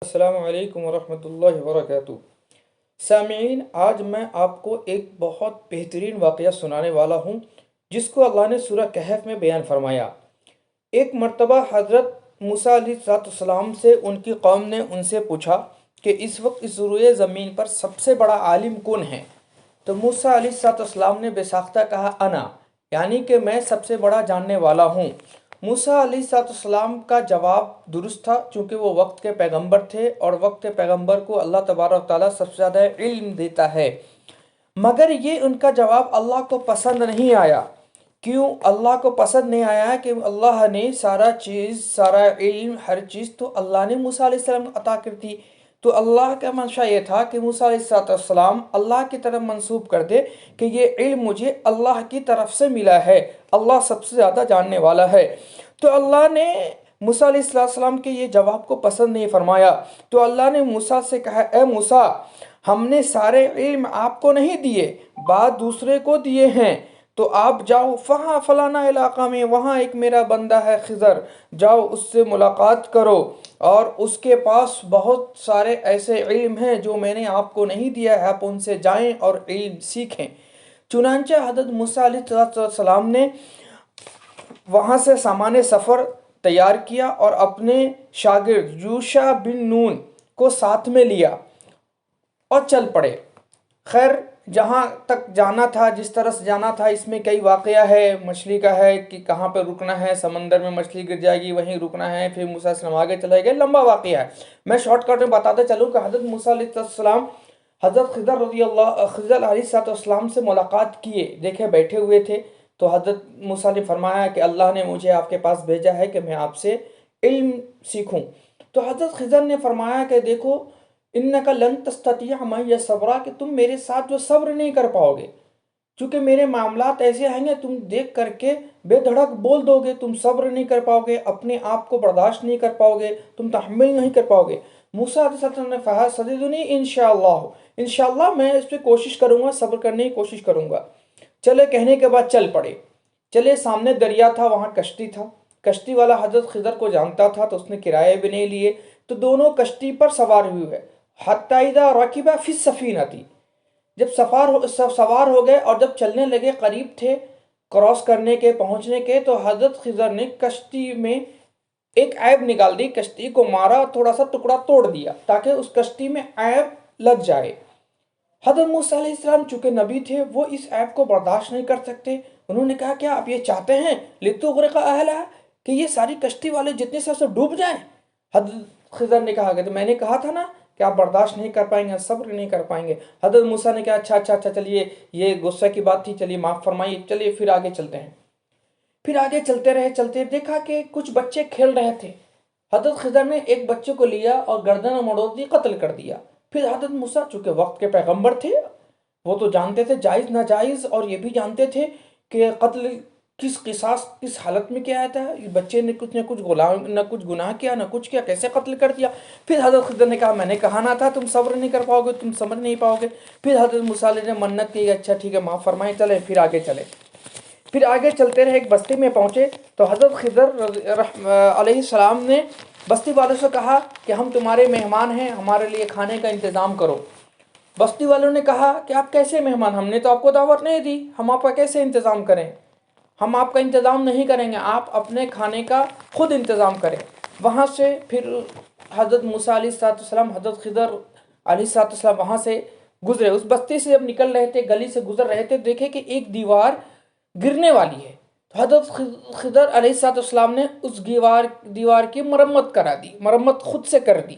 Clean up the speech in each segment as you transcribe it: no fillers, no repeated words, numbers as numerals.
السلام علیکم ورحمۃ اللہ وبرکاتہ۔ سامعین، آج میں آپ کو ایک بہت بہترین واقعہ سنانے والا ہوں جس کو اللہ نے سورہ کہف میں بیان فرمایا۔ ایک مرتبہ حضرت موسیٰ علیہ السلام سے ان کی قوم نے ان سے پوچھا کہ اس وقت اس روئے زمین پر سب سے بڑا عالم کون ہے؟ تو موسیٰ علیہ السلام نے بے ساختہ کہا انا، یعنی کہ میں سب سے بڑا جاننے والا ہوں۔ موسیٰ علیہ السلام کا جواب درست تھا، چونکہ وہ وقت کے پیغمبر تھے اور وقت کے پیغمبر کو اللہ تبارک و تعالیٰ سب سے زیادہ علم دیتا ہے۔ مگر یہ ان کا جواب اللہ کو پسند نہیں آیا۔ کیوں اللہ کو پسند نہیں آیا؟ کہ اللہ نے سارا علم، ہر چیز تو اللہ نے موسیٰ علیہ السلام کو عطا کر دی۔ تو اللہ کا منشا یہ تھا کہ موسیٰ علیہ السلام اللہ کی طرف منسوب کر دے کہ یہ علم مجھے اللہ کی طرف سے ملا ہے، اللہ سب سے زیادہ جاننے والا ہے۔ تو اللہ نے موسیٰ علیہ السلام کے یہ جواب کو پسند نہیں فرمایا۔ تو اللہ نے موسیٰ سے کہا، اے موسیٰ، ہم نے سارے علم آپ کو نہیں دیے، بعد دوسرے کو دیے ہیں، تو آپ جاؤ وہاں فلانا علاقہ میں، وہاں ایک میرا بندہ ہے خضر، جاؤ اس سے ملاقات کرو، اور اس کے پاس بہت سارے ایسے علم ہیں جو میں نے آپ کو نہیں دیا ہے، آپ ان سے جائیں اور علم سیکھیں۔ چنانچہ حضرت موسیٰ علیہ السلام نے وہاں سے سامان سفر تیار کیا اور اپنے شاگرد یوشع بن نون کو ساتھ میں لیا اور چل پڑے۔ خیر، جہاں تک جانا تھا، جس طرح سے جانا تھا، اس میں کئی واقعہ ہے۔ مچھلی کا ہے کہ کہاں پہ رکنا ہے، سمندر میں مچھلی گر جائے گی وہیں رکنا ہے، پھر موسیٰ علیہ السلام آگے چلے گئے، لمبا واقعہ ہے۔ میں شارٹ کٹ میں بتاتے چلوں کہ حضرت موسیٰ علیہ السلام حضرت خضر علیہ السلام سے ملاقات کیے، دیکھے بیٹھے ہوئے تھے، تو حضرت موسیٰ نے فرمایا کہ اللہ نے مجھے آپ کے پاس بھیجا ہے کہ میں آپ سے علم سیکھوں۔ تو حضرت خضر نے فرمایا کہ دیکھو، انکا لن تستطیع معی صبرا، کہ تم میرے ساتھ جو صبر نہیں کر پاؤ گے، چونکہ میرے معاملات ایسے آئیں گے، تم دیکھ کر کے بے دھڑک بول دو گے، تم صبر نہیں کر پاؤ گے، اپنے آپ کو برداشت نہیں کر پاؤ گے، تم تحمل نہیں کر پاؤ گے۔ موسیٰ علیہ السلام نے کہا سجدنی انشاءاللہ، انشاءاللہ میں اس پہ کوشش کروں گا، صبر کرنے کی کوشش کروں گا۔ چلے، کہنے کے بعد چل پڑے۔ چلے، سامنے دریا تھا، وہاں کشتی تھا، کشتی والا حضرت خضر کو جانتا تھا تو اس نے کرایہ بھی نہیں لیے، تو دونوں کشتی پر سوار ہوئے، حتی اذا رکب فی السفینہ، جب سوار ہو گئے اور جب چلنے لگے، قریب تھے کراس کرنے کے، پہنچنے کے، تو حضرت خضر نے کشتی میں ایک عیب نکال دی، کشتی کو مارا، تھوڑا سا ٹکڑا توڑ دیا تاکہ اس کشتی میں عیب لگ جائے۔ حضرت موسیٰ علیہ السلام چونکہ نبی تھے، وہ اس عیب کو برداشت نہیں کر سکتے۔ انہوں نے کہا کیا آپ یہ چاہتے ہیں لتغرق اہلھا، کہ یہ ساری کشتی والے جتنے سے ڈوب جائیں؟ حضرت خضر نے کہا کہ میں نے کہا تھا نا کہ آپ برداشت نہیں کر پائیں گے، صبر نہیں کر پائیں گے۔ حضرت موسیٰ نے کہا اچھا چلیے، یہ غصہ کی بات تھی، چلیے معاف فرمائیے، چلیے پھر آگے چلتے ہیں۔ پھر آگے چلتے رہے، دیکھا کہ کچھ بچے کھیل رہے تھے۔ حضرت خضر نے ایک بچے کو لیا اور گردن موڑ دی، قتل کر دیا۔ پھر حضرت موسیٰ چونکہ وقت کے پیغمبر تھے، وہ تو جانتے تھے جائز ناجائز، اور یہ بھی جانتے تھے کہ قتل کس قصاص کس حالت میں کیا آتا ہے، یہ بچے نے نہ کچھ گناہ کیا، نہ کچھ کیا، کیسے قتل کر دیا؟ پھر حضرت خضر نے کہا میں نے کہا نہ تھا تم صبر نہیں کر پاؤ گے، تم سمجھ نہیں پاؤ گے۔ پھر حضرت موسیٰ نے منت کی، اچھا ٹھیک ہے معاف فرمائیں، چلے پھر آگے چلے۔ پھر آگے چلتے رہے، ایک بستی میں پہنچے تو حضرت خضر علیہ السلام نے بستی والوں سے کہا کہ ہم تمہارے مہمان ہیں، ہمارے لیے کھانے کا انتظام کرو۔ بستی والوں نے کہا کہ آپ کیسے مہمان، ہم نے تو آپ کو دعوت نہیں دی، ہم آپ کا کیسے انتظام کریں؟ ہم آپ کا انتظام نہیں کریں گے، آپ اپنے کھانے کا خود انتظام کریں۔ وہاں سے پھر حضرت موسیٰ علیہ السلام، حضرت خضر علیہ السلام وہاں سے گزرے، اس بستی سے جب نکل رہے تھے، گلی سے گزر رہے تھے، دیکھے کہ ایک دیوار گرنے والی ہے۔ تو حضرت خضر علیہ السلام نے اس دیوار کی مرمت کرا دی، مرمت خود سے کر دی،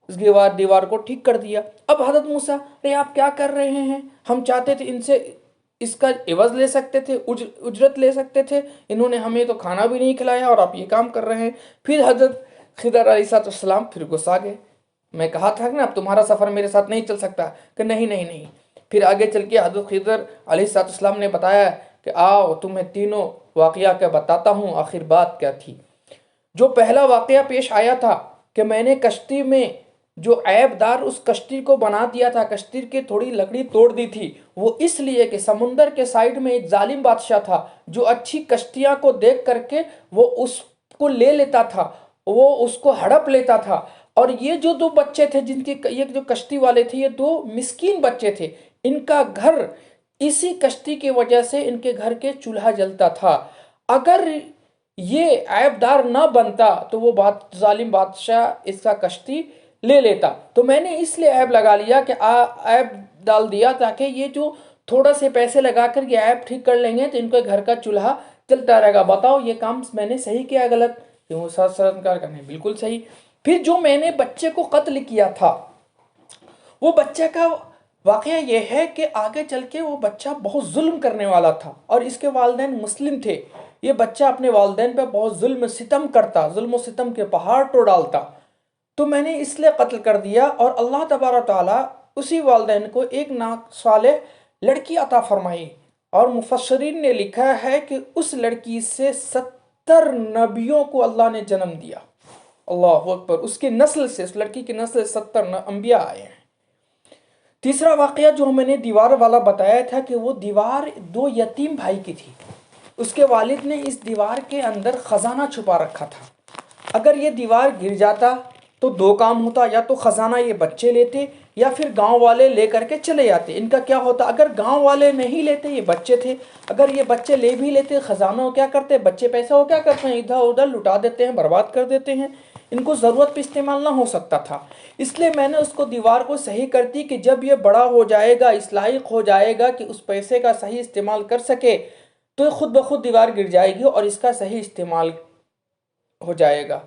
اس دیوار کو ٹھیک کر دیا۔ اب حضرت موسیٰ، آپ کیا کر رہے ہیں؟ ہم چاہتے تھے ان سے اس کا عوض لے سکتے تھے، اجرت لے سکتے تھے، انہوں نے ہمیں تو کھانا بھی نہیں کھلایا اور آپ یہ کام کر رہے ہیں۔ پھر حضرت خضر علیہ السلام پھر غصہ گئے، میں کہا تھا نا اب تمہارا سفر میرے ساتھ نہیں چل سکتا، کہ نہیں۔ پھر آگے چل کے حضرت خضر علیہ السلام نے بتایا کہ آؤ تمہیں تینوں واقعہ کا بتاتا ہوں آخر بات کیا تھی۔ جو پہلا واقعہ پیش آیا تھا کہ میں نے کشتی میں جو عیب دار اس کشتی کو بنا دیا تھا، کشتی کی تھوڑی لکڑی توڑ دی تھی، وہ اس لیے کہ سمندر کے سائیڈ میں ایک ظالم بادشاہ تھا جو اچھی کشتیاں کو دیکھ کر کے وہ اس کو لے لیتا تھا، وہ اس کو ہڑپ لیتا تھا اور یہ جو دو بچے تھے جن کے یہ جو کشتی والے تھے، یہ دو مسکین بچے تھے، ان کا گھر اسی کشتی کی وجہ سے ان کے گھر کے چولہا جلتا تھا۔ اگر یہ عیب دار نہ بنتا تو وہ ظالم بادشاہ اس کا کشتی لے لیتا۔ تو میں نے اس لیے عیب لگا لیا کہ عیب ڈال دیا تاکہ یہ جو تھوڑا سے پیسے لگا کر یہ عیب ٹھیک کر لیں گے تو ان کے گھر کا چولہا چلتا رہے گا۔ بتاؤ یہ کام میں نے صحیح کیا غلط؟ کیوں ساتھ انکار کرنے بالکل صحیح۔ پھر جو میں نے بچے کو قتل کیا تھا، وہ بچے کا واقعہ یہ ہے کہ آگے چل کے وہ بچہ بہت ظلم کرنے والا تھا اور اس کے والدین مسلم تھے۔ یہ بچہ اپنے والدین پہ بہت ظلم و ستم کرتا، ظلم و ستم کے پہاڑ ٹو ڈالتا۔ تو میں نے اس لیے قتل کر دیا، اور اللہ تبارک تعالیٰ اسی والدین کو ایک صالح لڑکی عطا فرمائی، اور مفسرین نے لکھا ہے کہ اس لڑکی سے 70 نبیوں کو اللہ نے جنم دیا۔ اللہ اکبر، اس کی نسل سے، اس لڑکی کی نسل سے 70 انبیاء آئے ہیں۔ تیسرا واقعہ جو میں نے دیوار والا بتایا تھا کہ وہ دیوار دو یتیم بھائی کی تھی۔ اس کے والد نے اس دیوار کے اندر خزانہ چھپا رکھا تھا۔ اگر یہ دیوار گر جاتا تو دو کام ہوتا، یا تو خزانہ یہ بچے لیتے یا پھر گاؤں والے لے کر کے چلے جاتے۔ ان کا کیا ہوتا؟ اگر گاؤں والے نہیں لیتے، یہ بچے تھے، اگر یہ بچے لے بھی لیتے خزانہ کو کیا کرتے؟ بچے پیسہ کو کیا کرتے ہیں؟ ادھر ادھر لٹا دیتے ہیں، برباد کر دیتے ہیں، ان کو ضرورت پہ استعمال نہ ہو سکتا تھا۔ اس لیے میں نے اس کو دیوار کو صحیح کر دی کہ جب یہ بڑا ہو جائے گا، اس لائق ہو جائے گا کہ اس پیسے کا صحیح استعمال کر سکے، تو یہ خود بخود دیوار گر جائے گی اور اس کا صحیح استعمال ہو جائے گا۔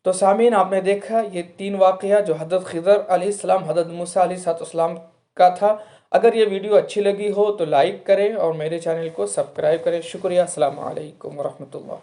تو سامعین، آپ نے دیکھا یہ 3 واقعہ جو حضرت خضر علیہ السلام، حضرت موسیٰ علیہ السلام کا تھا۔ اگر یہ ویڈیو اچھی لگی ہو تو لائک کریں اور میرے چینل کو سبسکرائب کریں۔ شکریہ، السلام علیکم ورحمۃ اللہ۔